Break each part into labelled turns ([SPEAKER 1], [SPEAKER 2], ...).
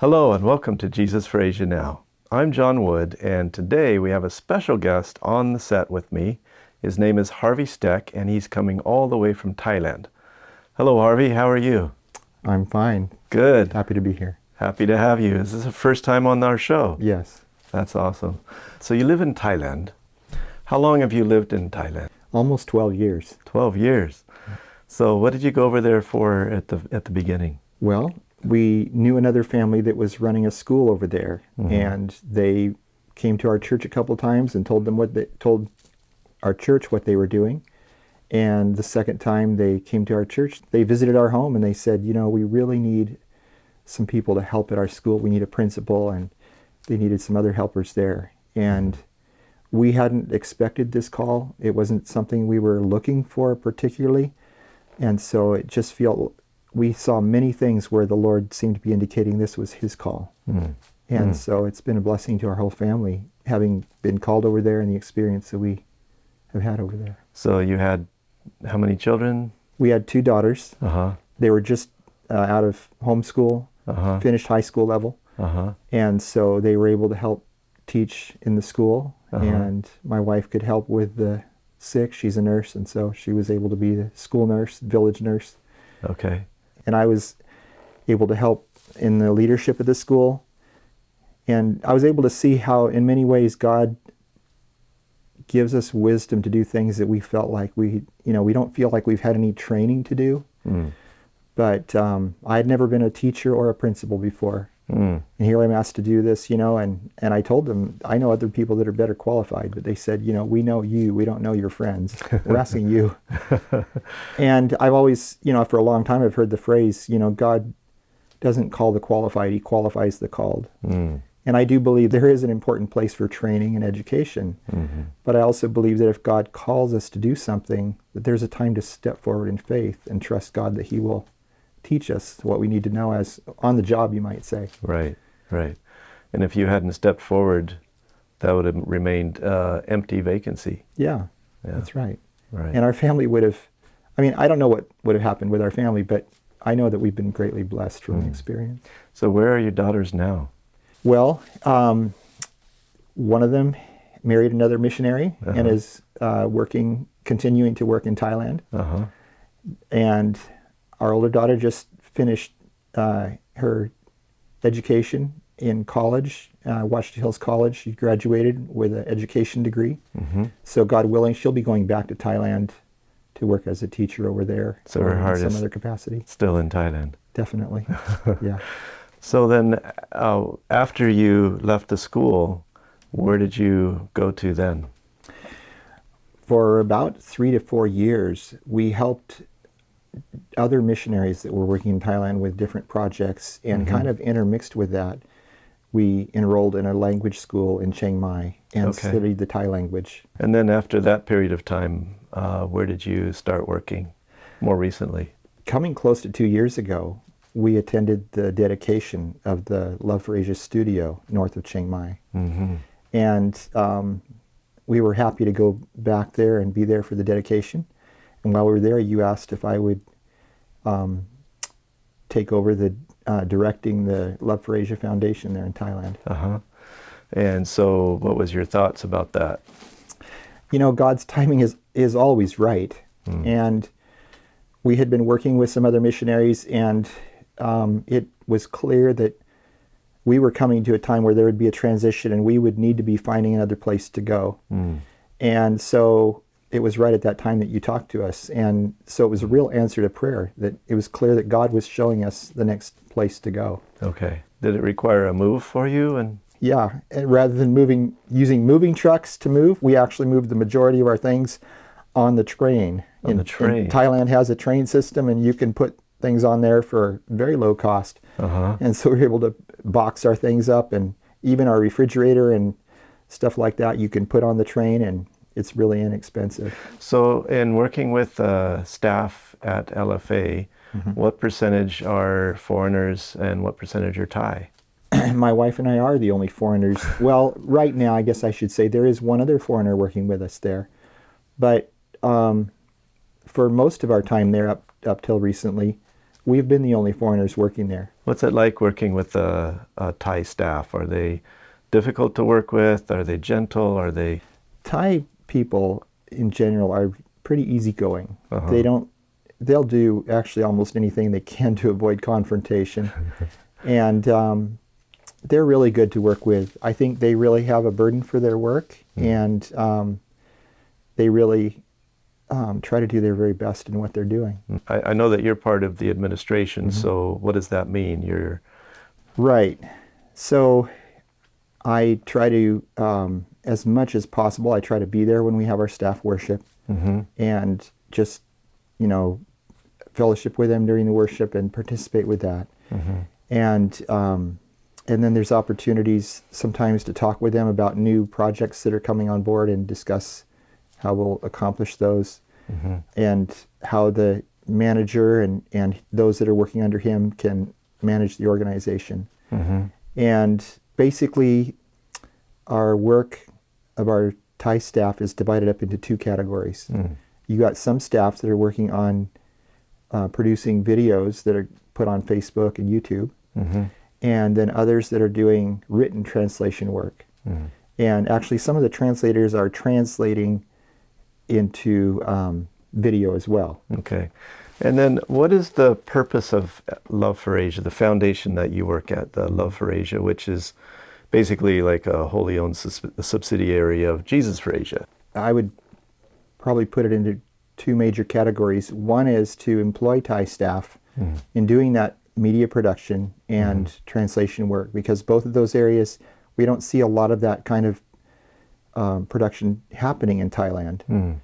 [SPEAKER 1] Hello and welcome to Jesus for Asia Now. I'm John Wood, and today we have a special guest on the set with me. His name is Harvey Steck, and he's coming all the way from Thailand. Hello, Harvey. How are you?
[SPEAKER 2] I'm fine.
[SPEAKER 1] Good.
[SPEAKER 2] Happy to be here.
[SPEAKER 1] Happy to have you. Is this the first time on our show?
[SPEAKER 2] Yes.
[SPEAKER 1] That's awesome. So you live in Thailand. How long have you lived in Thailand?
[SPEAKER 2] Almost 12 years.
[SPEAKER 1] 12 years. So what did you go over there for at the beginning?
[SPEAKER 2] Well, we knew another family that was running a school over there, and they came to our church a couple times and told our church what they were doing. And the second time they came to our church, they visited our home and they said, you know, we really need some people to help at our school. We need a principal, and they needed some other helpers there. And we hadn't expected this call. It wasn't something we were looking for particularly. And so it just felt, we saw many things where the Lord seemed to be indicating this was his call. And so it's been a blessing to our whole family, having been called over there and the experience that we have had over there.
[SPEAKER 1] So you had how many children?
[SPEAKER 2] We had 2 daughters. They were just out of homeschool, finished high school level. And so they were able to help teach in the school. And my wife could help with the sick. She's a nurse, and so she was able to be the school nurse, village nurse.
[SPEAKER 1] Okay.
[SPEAKER 2] And I was able to help in the leadership of the school. And I was able to see how, in many ways, God gives us wisdom to do things that we felt like we don't feel like we've had any training to do. But I had never been a teacher or a principal before. And here I'm asked to do this, and I told them, I know other people that are better qualified, but they said, we know you, we don't know your friends. We're asking you. And I've always, for a long time, I've heard the phrase, God doesn't call the qualified, he qualifies the called. And I do believe there is an important place for training and education. But I also believe that if God calls us to do something, that there's a time to step forward in faith and trust God that he will teach us what we need to know, as on the job, you might say.
[SPEAKER 1] Right. And if you hadn't stepped forward, that would have remained empty vacancy.
[SPEAKER 2] Yeah, that's right.
[SPEAKER 1] Right.
[SPEAKER 2] And our family would have, I don't know what would have happened with our family, but I know that we've been greatly blessed from the experience.
[SPEAKER 1] So where are your daughters now?
[SPEAKER 2] Well, one of them married another missionary and is continuing to work in Thailand. And our older daughter just finished her education in college, Washington Hills College. She graduated with an education degree. So God willing, she'll be going back to Thailand to work as a teacher over there.
[SPEAKER 1] So her heart
[SPEAKER 2] in some
[SPEAKER 1] is
[SPEAKER 2] other capacity.
[SPEAKER 1] Still in Thailand.
[SPEAKER 2] Definitely, yeah.
[SPEAKER 1] So then, after you left the school, where did you go to then?
[SPEAKER 2] For about 3 to 4 years, we helped other missionaries that were working in Thailand with different projects, and kind of intermixed with that, we enrolled in a language school in Chiang Mai and studied the Thai language.
[SPEAKER 1] And then after that period of time, where did you start working more recently?
[SPEAKER 2] Coming close to 2 years ago, we attended the dedication of the Love for Asia studio north of Chiang Mai. And we were happy to go back there and be there for the dedication. And while we were there, you asked if I would take over the directing the Love for Asia Foundation there in Thailand.
[SPEAKER 1] And so what was your thoughts about that?
[SPEAKER 2] God's timing is always right. And we had been working with some other missionaries, and it was clear that we were coming to a time where there would be a transition and we would need to be finding another place to go. And so it was right at that time that you talked to us. And so it was a real answer to prayer, that it was clear that God was showing us the next place to go.
[SPEAKER 1] Okay. Did it require a move for you?
[SPEAKER 2] Yeah, and rather than using moving trucks to move, we actually moved the majority of our things on the train.
[SPEAKER 1] On the train.
[SPEAKER 2] Thailand has a train system, and you can put things on there for very low cost. And so we were able to box our things up, and even our refrigerator and stuff like that you can put on the train, and it's really inexpensive.
[SPEAKER 1] So in working with staff at LFA, what percentage are foreigners and what percentage are Thai?
[SPEAKER 2] My wife and I are the only foreigners. Well, right now, I guess I should say there is one other foreigner working with us there. But for most of our time there, up till recently, we've been the only foreigners working there.
[SPEAKER 1] What's it like working with a Thai staff? Are they difficult to work with? Are they gentle? Are they...
[SPEAKER 2] Thai people in general are pretty easygoing.
[SPEAKER 1] Uh-huh.
[SPEAKER 2] They'll do actually almost anything they can to avoid confrontation. And they're really good to work with. I think they really have a burden for their work, and they really try to do their very best in what they're doing.
[SPEAKER 1] I know that you're part of the administration, so what does that mean? You're...
[SPEAKER 2] Right. So I try to, as much as possible, I try to be there when we have our staff worship, and just, fellowship with them during the worship and participate with that. And then there's opportunities sometimes to talk with them about new projects that are coming on board and discuss how we'll accomplish those, and how the manager and those that are working under him can manage the organization. And basically, our work of our Thai staff is divided up into two categories. You got some staff that are working on producing videos that are put on Facebook and YouTube, and then others that are doing written translation work. And actually, some of the translators are translating into video as well.
[SPEAKER 1] Okay. And then what is the purpose of Love for Asia, the foundation that you work at, the Love for Asia, which is basically like a wholly owned subsidiary of Jesus for Asia?
[SPEAKER 2] I would probably put it into two major categories. One is to employ Thai staff in doing that media production and translation work, because both of those areas, we don't see a lot of that kind of production happening in Thailand.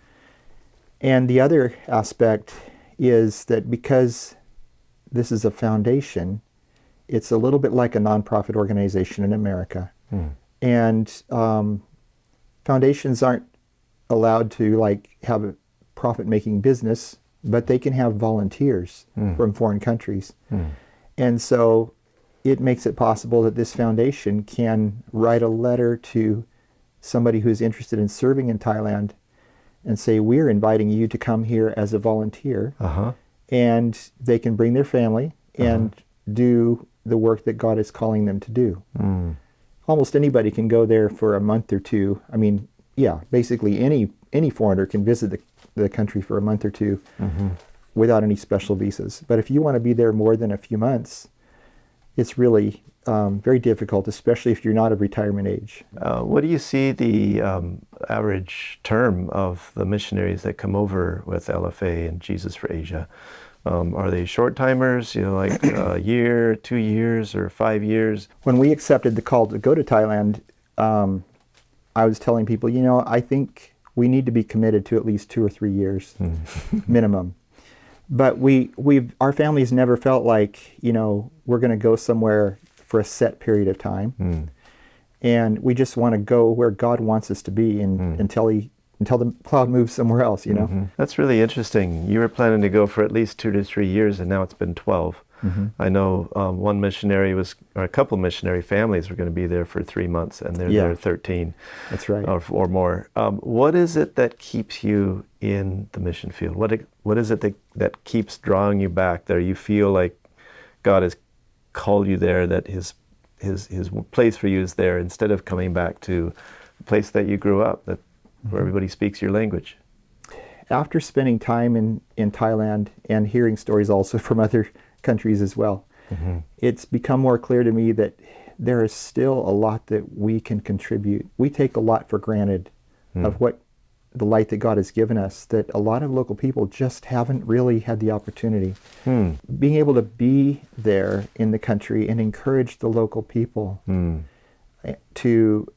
[SPEAKER 2] And the other aspect is that because this is a foundation, it's a little bit like a nonprofit organization in America. And foundations aren't allowed to have a profit-making business, but they can have volunteers from foreign countries. And so it makes it possible that this foundation can write a letter to somebody who's interested in serving in Thailand and say, we're inviting you to come here as a volunteer. And they can bring their family and do the work that God is calling them to do. Almost anybody can go there for a month or two. I mean, basically any foreigner can visit the country for a month or two without any special visas. But if you want to be there more than a few months, it's really very difficult, especially if you're not of retirement age.
[SPEAKER 1] What do you see the average term of the missionaries that come over with LFA and Jesus for Asia? Are they short-timers, like a year, 2 years, or 5 years?
[SPEAKER 2] When we accepted the call to go to Thailand, I was telling people, I think we need to be committed to at least 2 or 3 years minimum. But our families never felt like, we're going to go somewhere for a set period of time. And we just want to go where God wants us to be until the cloud moves somewhere else,
[SPEAKER 1] That's really interesting. You were planning to go for at least 2 to 3 years, and now it's been 12. I know one missionary or a couple missionary families were going to be there for 3 months, and they're there 13.
[SPEAKER 2] That's right.
[SPEAKER 1] Or more. What is it that keeps you in the mission field? What is it that keeps drawing you back there? You feel like God has called you there, that his place for you is there, instead of coming back to the place that you grew up, where everybody speaks your language?
[SPEAKER 2] After spending time in Thailand and hearing stories also from other countries as well, it's become more clear to me that there is still a lot that we can contribute. We take a lot for granted of what the light that God has given us, that a lot of local people just haven't really had the opportunity. Being able to be there in the country and encourage the local people to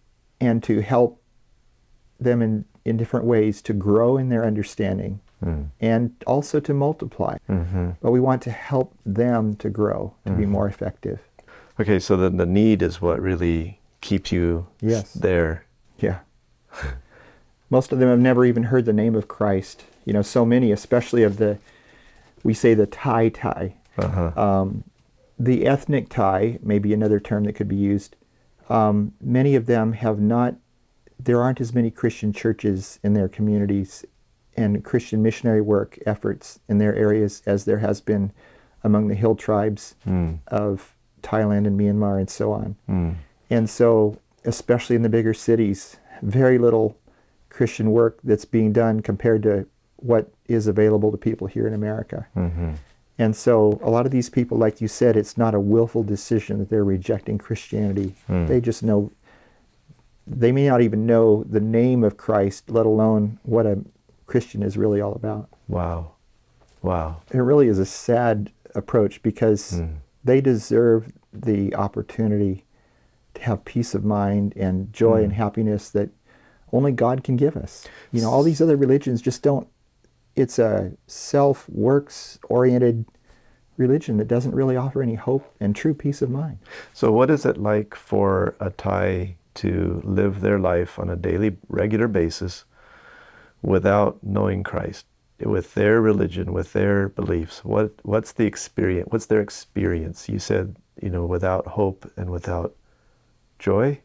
[SPEAKER 2] help them in different ways to grow in their understanding and also to multiply. But we want to help them to grow, to be more effective.
[SPEAKER 1] Okay, so the need is what really keeps you there.
[SPEAKER 2] Yeah. Most of them have never even heard the name of Christ. So many, especially of we say the Thai. The ethnic Thai, maybe another term that could be used. Many of them there aren't as many Christian churches in their communities and Christian missionary work efforts in their areas as there has been among the hill tribes of Thailand and Myanmar and so on. And so, especially in the bigger cities, very little Christian work that's being done compared to what is available to people here in America. And so a lot of these people, like you said, it's not a willful decision that they're rejecting Christianity. They just know, they may not even know the name of Christ, let alone what a Christian is really all about.
[SPEAKER 1] Wow. Wow.
[SPEAKER 2] It really is a sad approach because they deserve the opportunity to have peace of mind and joy and happiness that only God can give us. You know, all these other religions just don't. It's a self-works-oriented religion that doesn't really offer any hope and true peace of mind.
[SPEAKER 1] So what is it like for a Thai to live their life on a daily, regular basis without knowing Christ, with their religion, with their beliefs? What's the experience? What's their experience? You said, you know, without hope and without joy.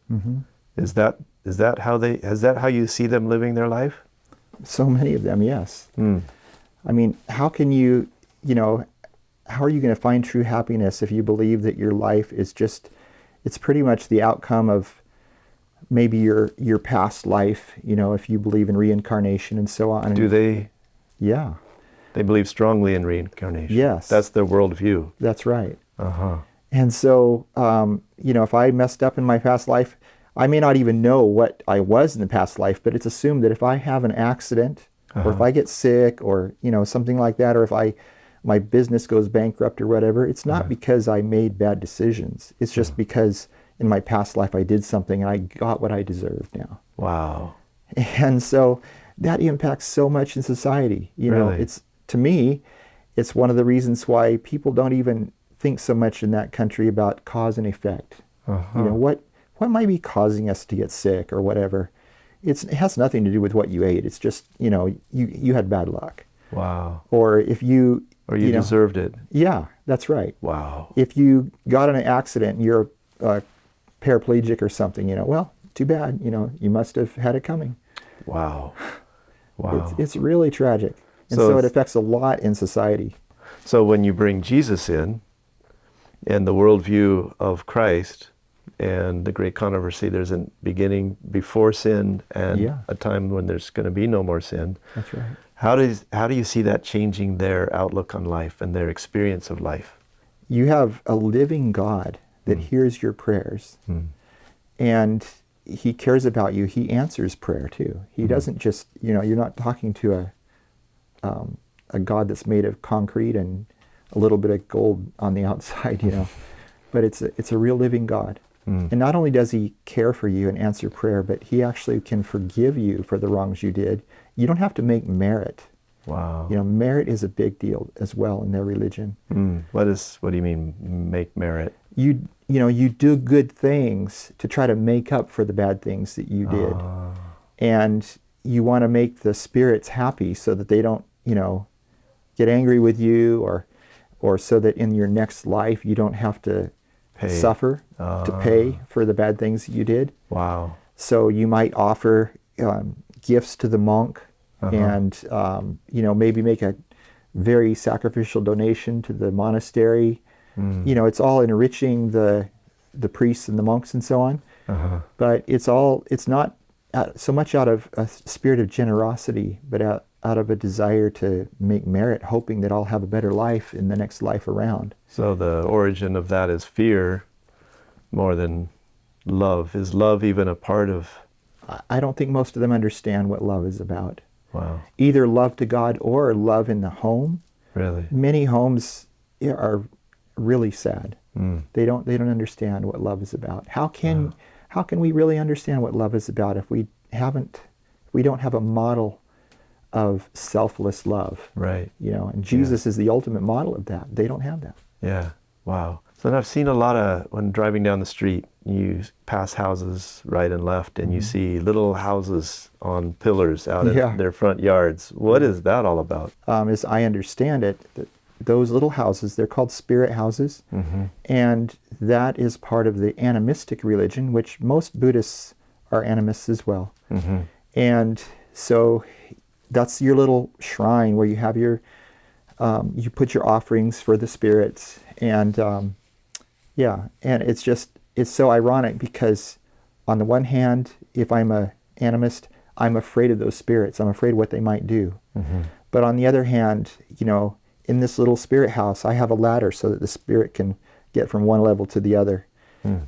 [SPEAKER 1] Is that how you see them living their life?
[SPEAKER 2] So many of them, yes. I mean, how can you, how are you going to find true happiness if you believe that your life is just, it's pretty much the outcome of maybe your past life, if you believe in reincarnation and so on.
[SPEAKER 1] Do they?
[SPEAKER 2] Yeah.
[SPEAKER 1] They believe strongly in reincarnation.
[SPEAKER 2] Yes.
[SPEAKER 1] That's their worldview.
[SPEAKER 2] That's right.
[SPEAKER 1] Uh-huh.
[SPEAKER 2] And so, if I messed up in my past life, I may not even know what I was in the past life, but it's assumed that if I have an accident or if I get sick or, something like that, or if my business goes bankrupt or whatever, it's not because I made bad decisions. It's just because in my past life I did something and I got what I deserved now.
[SPEAKER 1] Wow.
[SPEAKER 2] And so that impacts so much in society.
[SPEAKER 1] Really?
[SPEAKER 2] It's, to me, it's one of the reasons why people don't even think so much in that country about cause and effect. What might be causing us to get sick or whatever? It has nothing to do with what you ate. It's just, you had bad luck.
[SPEAKER 1] Wow.
[SPEAKER 2] Or if you...
[SPEAKER 1] Or you deserved it.
[SPEAKER 2] Yeah, that's right.
[SPEAKER 1] Wow.
[SPEAKER 2] If you got in an accident and you're paraplegic or something, well, too bad. You must have had it coming.
[SPEAKER 1] Wow. Wow.
[SPEAKER 2] It's really tragic. And so it affects a lot in society.
[SPEAKER 1] So when you bring Jesus in and the worldview of Christ and the great controversy, there's a beginning before sin and a time when there's going to be no more sin.
[SPEAKER 2] That's right.
[SPEAKER 1] How do you see that changing their outlook on life and their experience of life?
[SPEAKER 2] You have a living God that hears your prayers. And he cares about you. He answers prayer too. He doesn't just, you're not talking to a God that's made of concrete and a little bit of gold on the outside, but it's a real living God. And not only does he care for you and answer prayer, but he actually can forgive you for the wrongs you did. You don't have to make merit.
[SPEAKER 1] Wow.
[SPEAKER 2] Merit is a big deal as well in their religion.
[SPEAKER 1] What do you mean, make merit?
[SPEAKER 2] You do good things to try to make up for the bad things that you did. And you want to make the spirits happy so that they don't, get angry with you or so that in your next life you don't have to suffer to pay for the bad things that you did.
[SPEAKER 1] Wow.
[SPEAKER 2] So you might offer gifts to the monk and, maybe make a very sacrificial donation to the monastery. It's all enriching the priests and the monks and so on. But it's not so much out of a spirit of generosity, but out of a desire to make merit, hoping that I'll have a better life in the next life around.
[SPEAKER 1] So the origin of that is fear more than love. Is love even a part of...
[SPEAKER 2] I don't think most of them understand what love is about.
[SPEAKER 1] Wow.
[SPEAKER 2] Either love to God or love in the home.
[SPEAKER 1] Really?
[SPEAKER 2] Many homes are really sad. They don't understand what love is about. How can we really understand what love is about if we don't have a model of selfless love? Right. And Jesus is the ultimate model of that. They don't have that. Yeah.
[SPEAKER 1] Wow. So I've seen a lot of, when driving down the street, you pass houses right and left and you see little houses on pillars out in their front yards. What is that all about?
[SPEAKER 2] As I understand it, those little houses, they're called spirit houses. And that is part of the animistic religion, which most Buddhists are animists as well. And so that's your little shrine where you have your You put your offerings for the spirits, and and it's so ironic because on the one hand, if I'm a animist, I'm afraid of those spirits. I'm afraid what they might do.
[SPEAKER 1] Mm-hmm.
[SPEAKER 2] But on the other hand, in this little spirit house, I have a ladder so that the spirit can get from one level to the other.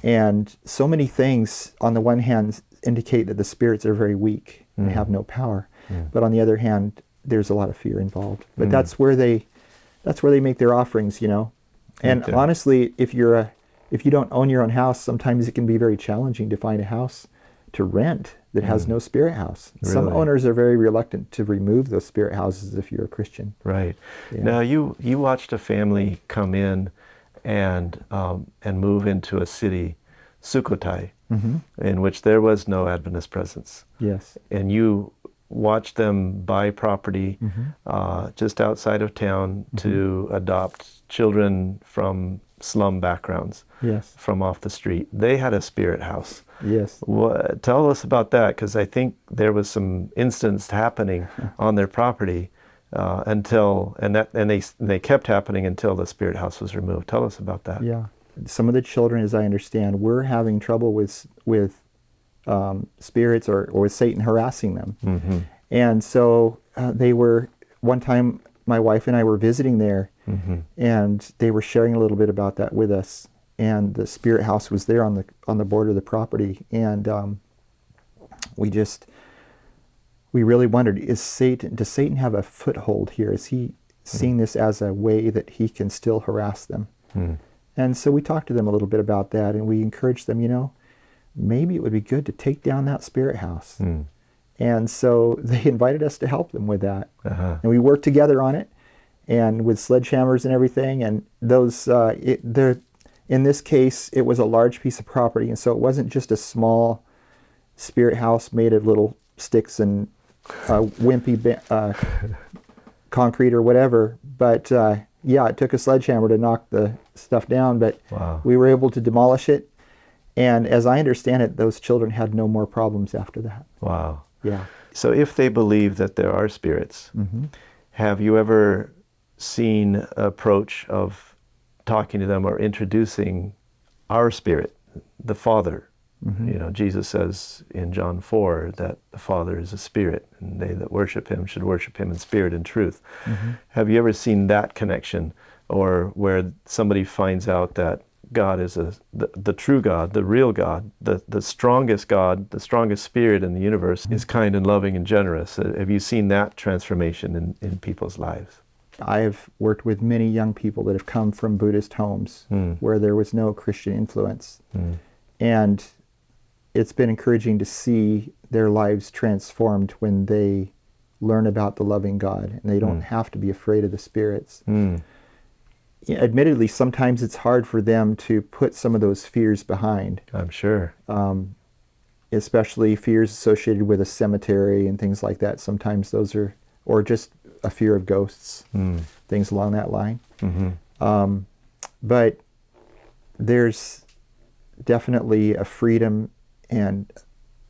[SPEAKER 2] And so many things, on the one hand, indicate that the spirits are very weak and have no power. But on the other hand, there's a lot of fear involved. But that's where they make their offerings, And
[SPEAKER 1] Okay.
[SPEAKER 2] honestly, if you don't own your own house, sometimes it can be very challenging to find a house to rent that has no spirit house. Some
[SPEAKER 1] Really?
[SPEAKER 2] owners are very reluctant to remove those spirit houses if you're a Christian.
[SPEAKER 1] Right.
[SPEAKER 2] Yeah.
[SPEAKER 1] Now you watched a family come in and move into a city, Sukhothai, in which there was no Adventist presence.
[SPEAKER 2] Yes.
[SPEAKER 1] And you watched them buy property just outside of town to adopt children from slum backgrounds,
[SPEAKER 2] Yes.
[SPEAKER 1] from off the street. They had a spirit house.
[SPEAKER 2] Yes.
[SPEAKER 1] Tell us about that, because I think there was some incidents happening on their property they kept happening until the spirit house was removed. Tell us about that.
[SPEAKER 2] Yeah. Some of the children, as I understand, were having trouble with spirits or with Satan harassing them. And so one time my wife and I were visiting there, and they were sharing a little bit about that with us. And the spirit house was there on the border of the property, and we really wondered, does Satan have a foothold here? Is he seeing this as a way that he can still harass them? And so we talked to them a little bit about that, and we encouraged them, maybe it would be good to take down that spirit house. And so they invited us to help them with that. And we worked together on it, and with sledgehammers and everything. And in this case, it was a large piece of property, and so it wasn't just a small spirit house made of little sticks and wimpy concrete or whatever. But it took a sledgehammer to knock the stuff down, but
[SPEAKER 1] Wow.
[SPEAKER 2] we were able to demolish it. And as I understand it, those children had no more problems after that.
[SPEAKER 1] Wow.
[SPEAKER 2] Yeah.
[SPEAKER 1] So if they believe that there are spirits, have you ever seen an approach of talking to them or introducing our spirit, the Father? Jesus says in John 4 that the Father is a spirit, and they that worship him should worship him in spirit and truth. Have you ever seen that connection, or where somebody finds out that God is the true God, the real God, the strongest God, the strongest spirit in the universe is kind and loving and generous? Have you seen that transformation in people's lives?
[SPEAKER 2] I've worked with many young people that have come from Buddhist homes where there was no Christian influence. And it's been encouraging to see their lives transformed when they learn about the loving God, and they don't have to be afraid of the spirits. Admittedly, sometimes it's hard for them to put some of those fears behind.
[SPEAKER 1] I'm sure.
[SPEAKER 2] Especially fears associated with a cemetery and things like that. Sometimes those are, or just a fear of ghosts, things along that line. But there's definitely a freedom and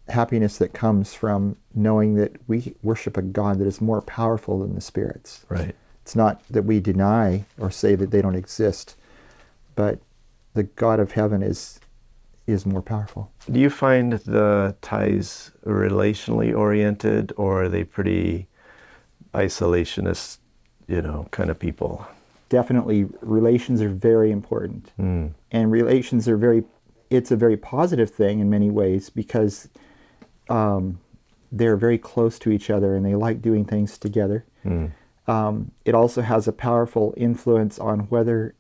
[SPEAKER 2] happiness that comes from knowing that we worship a God that is more powerful than the spirits.
[SPEAKER 1] Right.
[SPEAKER 2] It's not that we deny or say that they don't exist, but the God of heaven is more powerful.
[SPEAKER 1] Do you find the Thais relationally oriented, or are they pretty isolationist, kind of people?
[SPEAKER 2] Definitely, relations are very important. And relations are it's a very positive thing in many ways, because they're very close to each other and they like doing things together. It also has a powerful influence on whether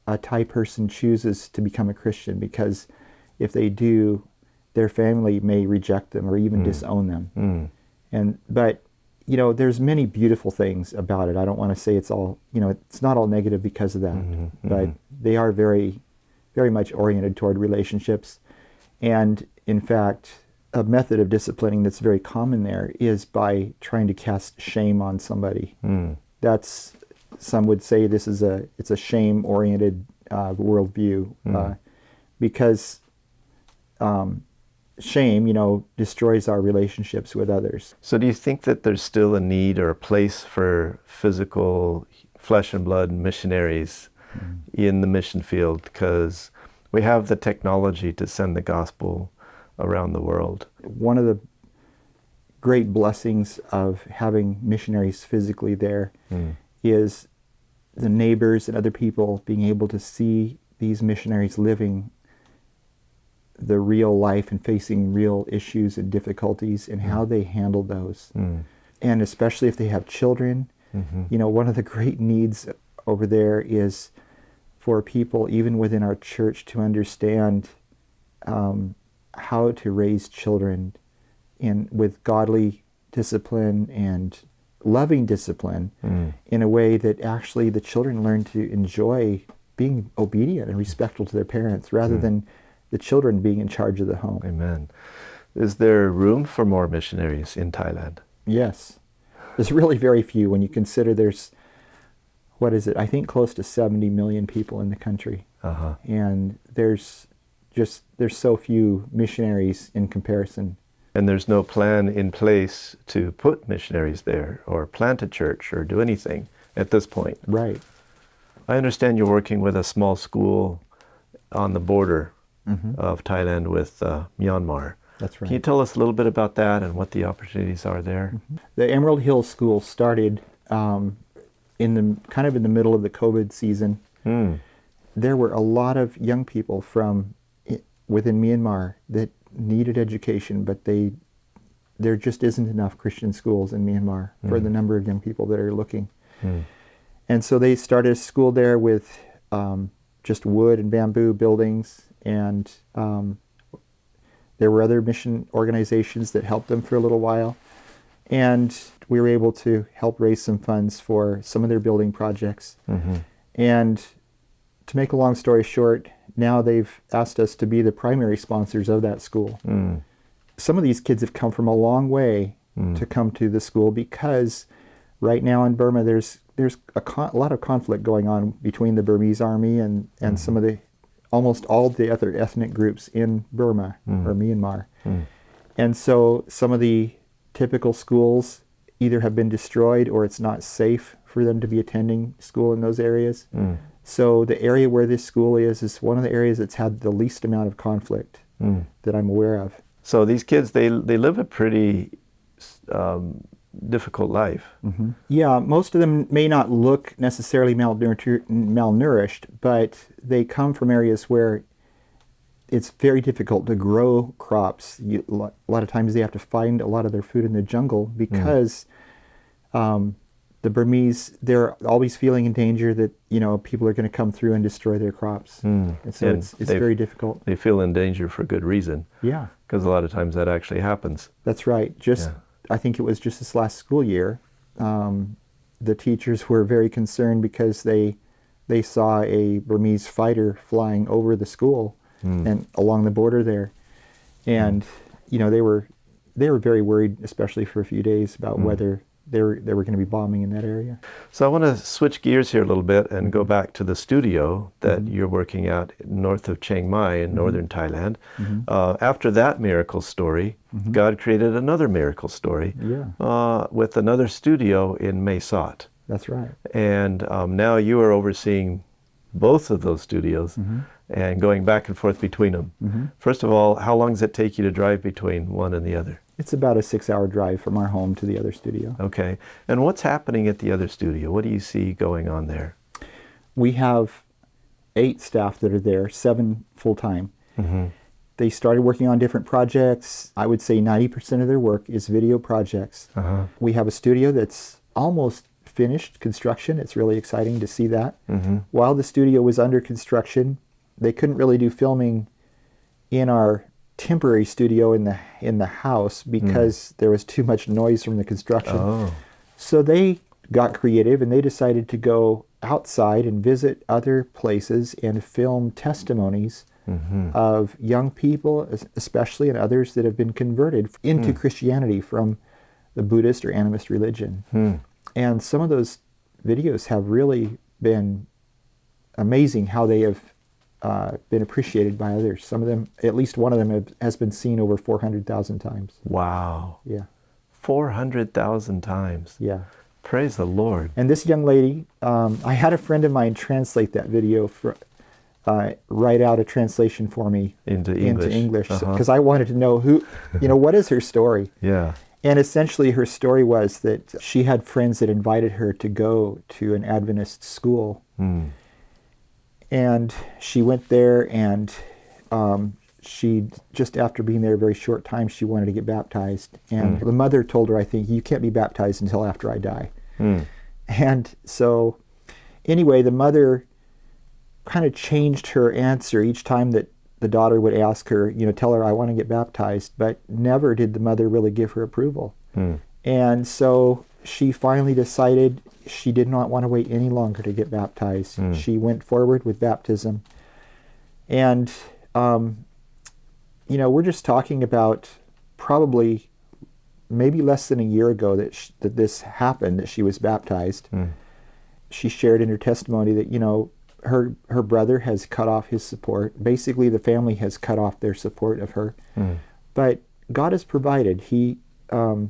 [SPEAKER 2] a Thai person chooses to become a Christian, because if they do, their family may reject them or even disown them. But there's many beautiful things about it. I don't want to say it's all, it's not all negative because of that. But they are very, very much oriented toward relationships. And in fact, a method of disciplining that's very common there is by trying to cast shame on somebody. Some would say it's a shame-oriented worldview, because shame, destroys our relationships with others.
[SPEAKER 1] So do you think that there's still a need or a place for physical flesh and blood missionaries in the mission field, because we have the technology to send the gospel around the world.
[SPEAKER 2] One of the great blessings of having missionaries physically there is the neighbors and other people being able to see these missionaries living the real life and facing real issues and difficulties and how they handle those. And especially if they have children, you know, one of the great needs over there is for people, even within our church, to understand how to raise children with godly discipline and loving discipline in a way that actually the children learn to enjoy being obedient and respectful to their parents rather than the children being in charge of the home.
[SPEAKER 1] Amen. Is there room for more missionaries in Thailand?
[SPEAKER 2] Yes. There's really very few when you consider there's, what is it, I think close to 70 million people in the country. And there's so few missionaries in comparison.
[SPEAKER 1] And there's no plan in place to put missionaries there or plant a church or do anything at this point.
[SPEAKER 2] Right.
[SPEAKER 1] I understand you're working with a small school on the border of Thailand with Myanmar.
[SPEAKER 2] That's right.
[SPEAKER 1] Can you tell us a little bit about that and what the opportunities are there?
[SPEAKER 2] The Emerald Hill School started in the middle of the COVID season. There were a lot of young people from within Myanmar that needed education, but there just isn't enough Christian schools in Myanmar for the number of young people that are looking. And so they started a school there with just wood and bamboo buildings, and there were other mission organizations that helped them for a little while. And we were able to help raise some funds for some of their building projects. And to make a long story short, now they've asked us to be the primary sponsors of that school. Some of these kids have come from a long way to come to the school because right now in Burma there's a lot of conflict going on between the Burmese army and some of the, almost all the other ethnic groups in Burma or Myanmar. And so some of the typical schools either have been destroyed or it's not safe for them to be attending school in those areas. So the area where this school is one of the areas that's had the least amount of conflict that I'm aware of.
[SPEAKER 1] So these kids, they live a pretty difficult life.
[SPEAKER 2] Yeah, most of them may not look necessarily malnourished, but they come from areas where it's very difficult to grow crops. A lot of times they have to find a lot of their food in the jungle because the Burmese, they're always feeling in danger that, you know, people are going to come through and destroy their crops. And so it's very difficult.
[SPEAKER 1] They feel in danger for good reason.
[SPEAKER 2] Yeah.
[SPEAKER 1] Because a lot of times that actually happens.
[SPEAKER 2] That's right. I think it was just this last school year, the teachers were very concerned because they saw a Burmese fighter flying over the school and along the border there. And, you know, they were very worried, especially for a few days, about whether they were going to be bombing in that area.
[SPEAKER 1] So I want to switch gears here a little bit and go back to the studio that you're working at north of Chiang Mai in northern Thailand. After that miracle story, God created another miracle story with another studio in Mae Sot.
[SPEAKER 2] That's right.
[SPEAKER 1] And now you are overseeing both of those studios and going back and forth between them. First of all, how long does it take you to drive between one and the other?
[SPEAKER 2] It's about a 6-hour drive from our home to the other studio.
[SPEAKER 1] Okay. And what's happening at the other studio? What do you see going on there?
[SPEAKER 2] We have 8 staff that are there, 7 full-time. They started working on different projects. I would say 90% of their work is video projects. We have a studio that's almost finished construction. It's really exciting to see that. While the studio was under construction, they couldn't really do filming in our temporary studio in the house because there was too much noise from the construction. So they got creative and they decided to go outside and visit other places and film testimonies of young people, especially, and others that have been converted into Christianity from the Buddhist or animist religion. And some of those videos have really been amazing how they have been appreciated by others. Some of them, at least one of them, has been seen over 400,000 times.
[SPEAKER 1] Wow.
[SPEAKER 2] Yeah.
[SPEAKER 1] 400,000 times.
[SPEAKER 2] Yeah.
[SPEAKER 1] Praise the Lord.
[SPEAKER 2] And this young lady, I had a friend of mine translate that video, write out a translation for me
[SPEAKER 1] Into English.
[SPEAKER 2] because I wanted to know what is her story.
[SPEAKER 1] Yeah.
[SPEAKER 2] And essentially her story was that she had friends that invited her to go to an Adventist school.
[SPEAKER 1] Mm.
[SPEAKER 2] And she went there, and she, just after being there a very short time, she wanted to get baptized. And the mother told her, I think, you can't be baptized until after I die. Mm. And so anyway, the mother kind of changed her answer each time that the daughter would ask her, tell her, I want to get baptized, but never did the mother really give her approval. Mm. And so she finally decided she did not want to wait any longer to get baptized. Mm. She went forward with baptism. And, we're just talking about probably maybe less than a year ago that this happened, that she was baptized. Mm. She shared in her testimony that, her brother has cut off his support. Basically, the family has cut off their support of her. Mm. But God has provided. The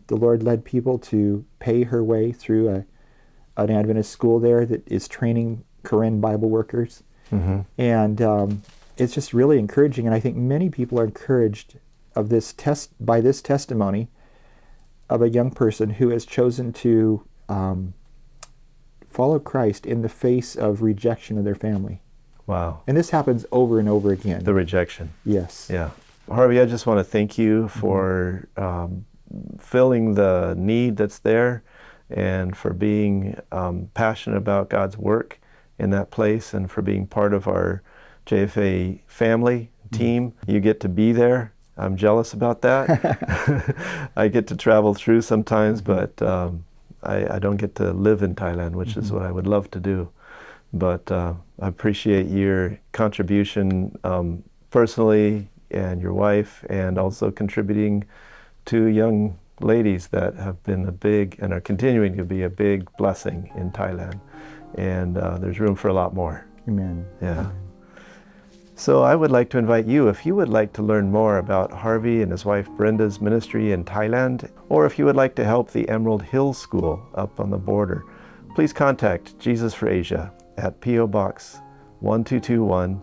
[SPEAKER 2] Lord led people to pay her way through an Adventist school there that is training Korean Bible workers. Mm-hmm. And it's just really encouraging. And I think many people are encouraged by this testimony of a young person who has chosen to follow Christ in the face of rejection of their family.
[SPEAKER 1] Wow. And
[SPEAKER 2] this happens over and over again.
[SPEAKER 1] The rejection.
[SPEAKER 2] Yes.
[SPEAKER 1] Yeah. Harvey, I just want to thank you for filling the need that's there, and for being passionate about God's work in that place, and for being part of our JFA family team. You get to be there. I'm jealous about that. I get to travel through sometimes, but I don't get to live in Thailand, which is what I would love to do. But I appreciate your contribution personally, and your wife, and also contributing to young ladies that have been and are continuing to be a big blessing in Thailand. And there's room for a lot more.
[SPEAKER 2] Amen.
[SPEAKER 1] Yeah.
[SPEAKER 2] Amen.
[SPEAKER 1] So I would like to invite you, if you would like to learn more about Harvey and his wife Brenda's ministry in Thailand, or if you would like to help the Emerald Hill School up on the border, please contact Jesus for Asia at P.O. Box 1221,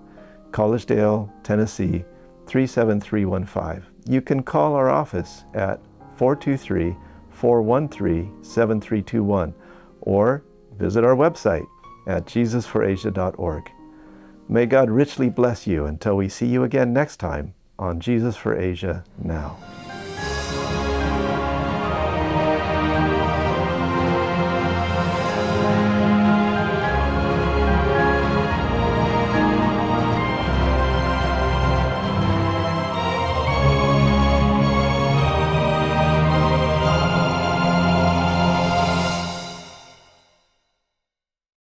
[SPEAKER 1] Collegedale, Tennessee 37315. You can call our office at 423-413-7321, or visit our website at jesusforasia.org. May God richly bless you until we see you again next time on Jesus for Asia Now.